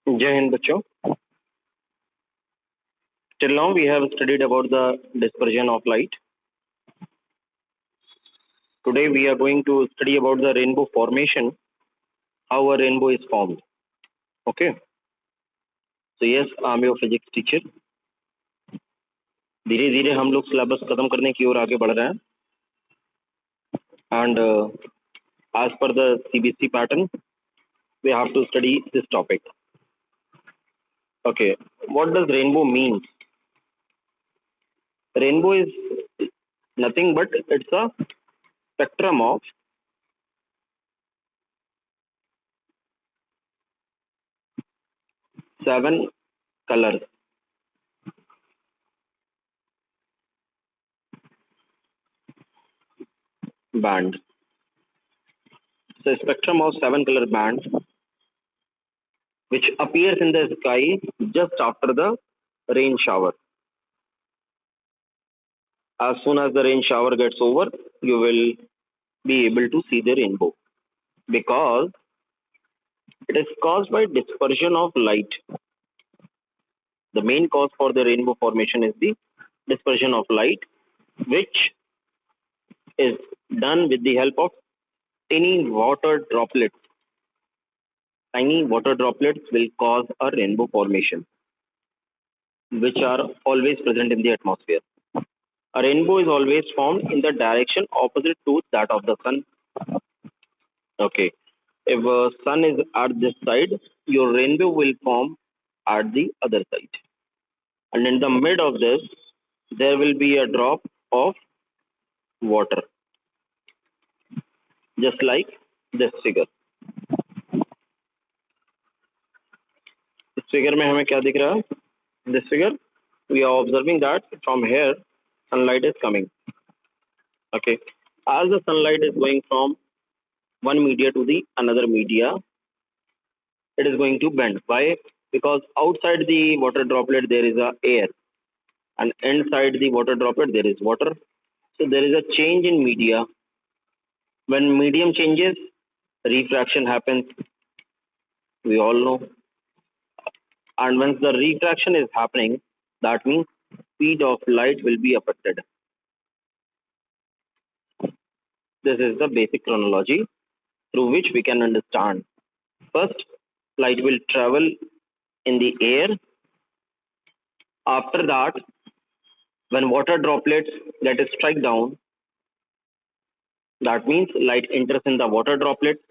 जय हिंद बच्चों. Till now we have studied about the dispersion of light. Today we are going to study about the rainbow formation, how a rainbow is formed. Okay. So yes, I'm your physics teacher. धीरे धीरे हम लोग syllabus खत्म करने की ओर आगे बढ़ रहे हैं. And as per the CBSE pattern, we have to study this topic. Okay. What does rainbow mean? Rainbow is nothing but it's a spectrum of seven colors. Band. So spectrum of seven color bands which appears in the sky just after the rain shower. As soon as the rain shower gets over, you will be able to see the rainbow because it is caused by dispersion of light. The main cause for the rainbow formation is the dispersion of light, which is done with the help of tiny water droplets. Tiny water droplets will cause a rainbow formation, which are always present in the atmosphere. A rainbow is always formed in the direction opposite to that of the sun. Okay. If a sun is at this side, your rainbow will form at the other side. And in the mid of this, there will be a drop of water. Just like this figure. इस figure में हमें क्या दिख रहा है? This figure, we are observing that from here, sunlight is coming. Okay. As the sunlight is going from one media to the another media, it is going to bend. Why? Because outside the water droplet there is a air, and inside the water droplet there is water. So there is a change in media. When medium changes, refraction happens. We all know. And once the refraction is happening, that means speed of light will be affected. This is the basic chronology through which we can understand. First, light will travel in the air. After that, when water droplets get strike down, that means light enters in the water droplets,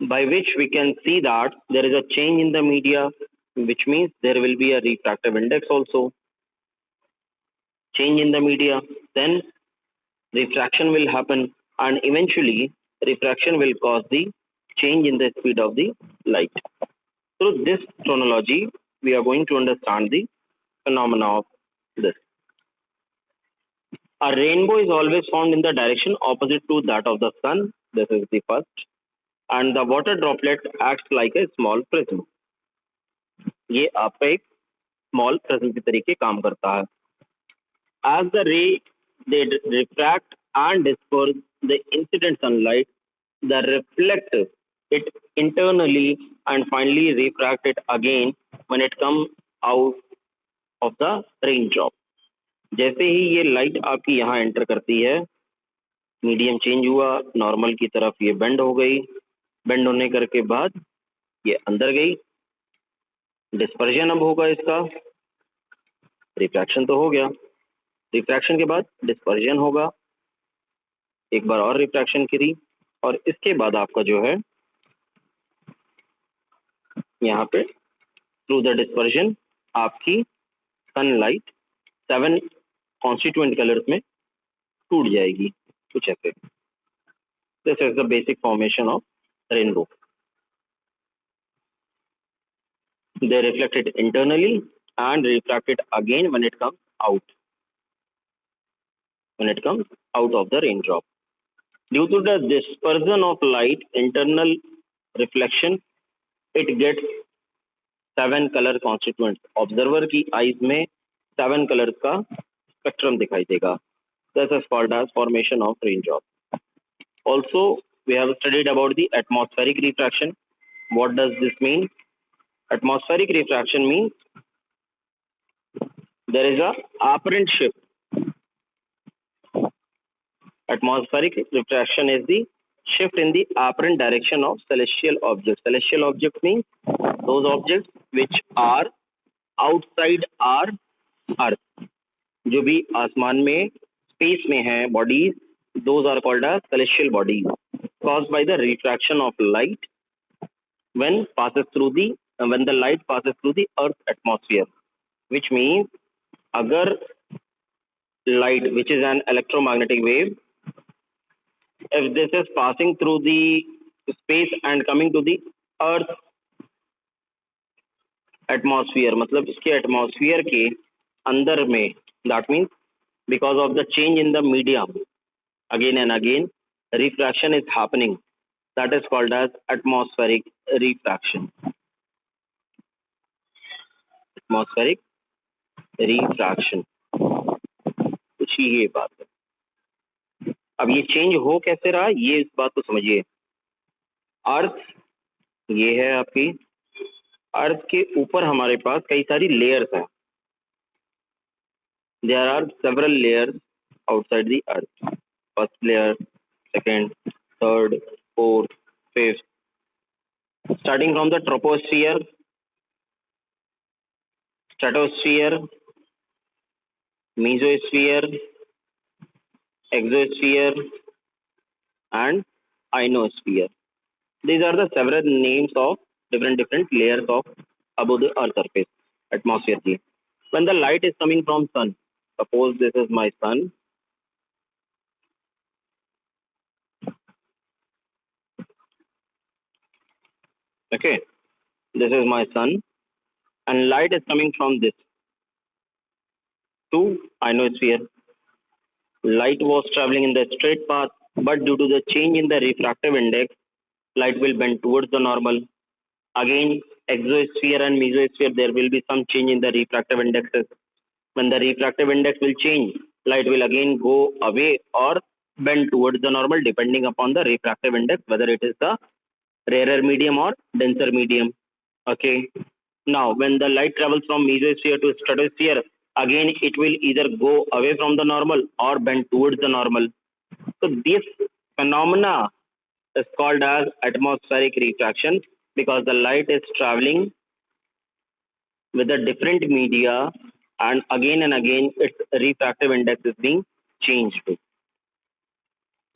by which we can see that there is a change in the media, which means there will be a refractive index also. Change in the media, then refraction will happen, and eventually refraction will cause the change in the speed of the light. Through this chronology, we are going to understand the phenomena of this. A rainbow is always found in the direction opposite to that of the sun. This is the first. And the water droplet acts like a small prism. ये आपका एक small prism की तरीके काम करता है. As the ray they refract and disperse the incident sunlight, the reflect it internally and finally refract it again when it comes out of the raindrop. जैसे ही ये लाइट आपकी यहाँ एंटर करती है, मीडियम चेंज हुआ, नॉर्मल की तरफ ये बेंड हो गई, बेंड होने करके बाद ये अंदर गई, डिस्पर्जन अब होगा इसका, रिफ्रैक्शन तो हो गया, रिफ्रैक्शन के बाद डिस्पर्जन होगा, एक बार और रिफ्रैक्शन करी, और इसके बाद आपका जो है यहाँ पे थ्रू द डिस्पर्जन आपकी सनलाइट 7 कॉन्स्टिट्यूएंट कलर्स में टूट जाएगी, कुछ ऐसे. This is the basic formation of rainbow. They reflect it internally and refract it again when it comes out. When it comes out of the raindrop. Due to the dispersion of light, internal reflection, it gets 7 color constituents. Observer की eyes में 7 colors का spectrum दिखाई देगा. This is called as formation of raindrop. Also, we have studied about the atmospheric refraction. What does this mean? Atmospheric refraction means there is a apparent shift. Atmospheric refraction is the shift in the apparent direction of celestial objects. Celestial objects means those objects which are outside our Earth. जो भी आसमान में space में है bodies, those are called as celestial bodies, caused by the refraction of light when the light passes through the Earth's atmosphere. Which means अगर light, which is an electromagnetic wave, if this is passing through the space and coming to the Earth atmosphere, मतलब इसके atmosphere के अंदर में, that means because of the change in the medium, again and again refraction is happening. That is called as atmospheric refraction. Atmospheric refraction, कुछ ही ये बात है. अब ये चेंज हो कैसे रहा, ये इस बात को समझिए. अर्थ ये है आपकी, अर्थ के ऊपर हमारे पास कई सारी लेयर्स हैं. There are several layers outside the earth. First layer, second, third, fourth, fifth. Starting from the troposphere, stratosphere, mesosphere, exosphere, and ionosphere. These are the several names of different layers of above the earth surface, atmosphere की. When the light is coming from sun, suppose this is my sun. Okay, this is my sun, and light is coming from this to ionosphere. Light was traveling in the straight path, but due to the change in the refractive index, light will bend towards the normal. Again, exosphere and mesosphere, there will be some change in the refractive indexes. When the refractive index will change, light will again go away or bend towards the normal depending upon the refractive index, whether it is the rarer medium or denser medium. Okay. Now, when the light travels from mesosphere to stratosphere, again it will either go away from the normal or bend towards the normal. So this phenomena is called as atmospheric refraction because the light is traveling with a different media and again its refractive index is being changed.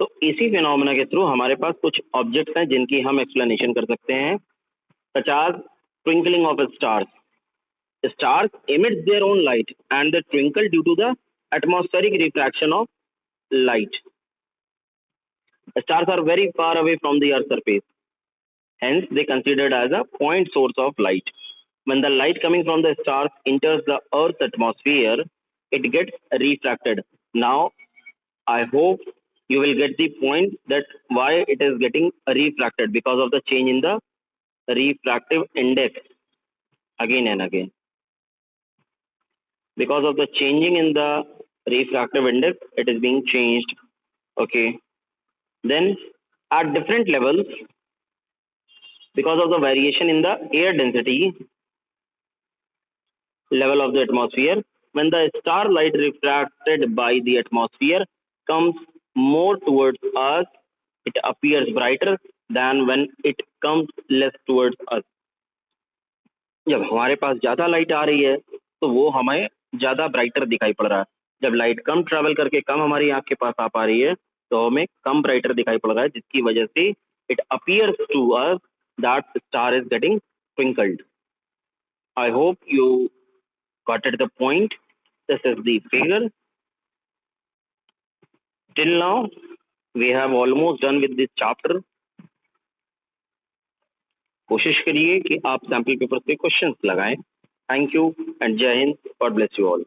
तो इसी phenomena के through हमारे पास कुछ objects हैं जिनकी हम explanation कर सकते हैं, such as twinkling of stars. Stars emit their own light and they twinkle due to the atmospheric refraction of light. Stars are very far away from the Earth's surface. Hence, they considered as a point source of light. When the light coming from the stars enters the Earth's atmosphere, it gets refracted. Now, I hope you will get the point that why it is getting refracted, because of the change in the refractive index again and again. Because of the changing in the refractive index, it is being changed. Okay. Then at different levels, because of the variation in the air density level of the atmosphere, when the starlight refracted by the atmosphere comes more towards us, it appears brighter than when it comes less towards us. जब हमारे पास ज्यादा light आ रही है तो वो हमें ज्यादा brighter दिखाई पड़ रहा है. जब लाइट कम ट्रेवल करके कम हमारी आंख के पास आ पा रही है तो हमें कम ब्राइटर दिखाई पड़ रहा है, जिसकी वजह से it appears to us that star is getting twinkled. I hope you got at the point. This is the figure. Till now, we have almost done with this chapter. कोशिश करिए कि आप सैम्पल पेपर पे questions लगाएं. Thank you and जय Hind. God bless you all.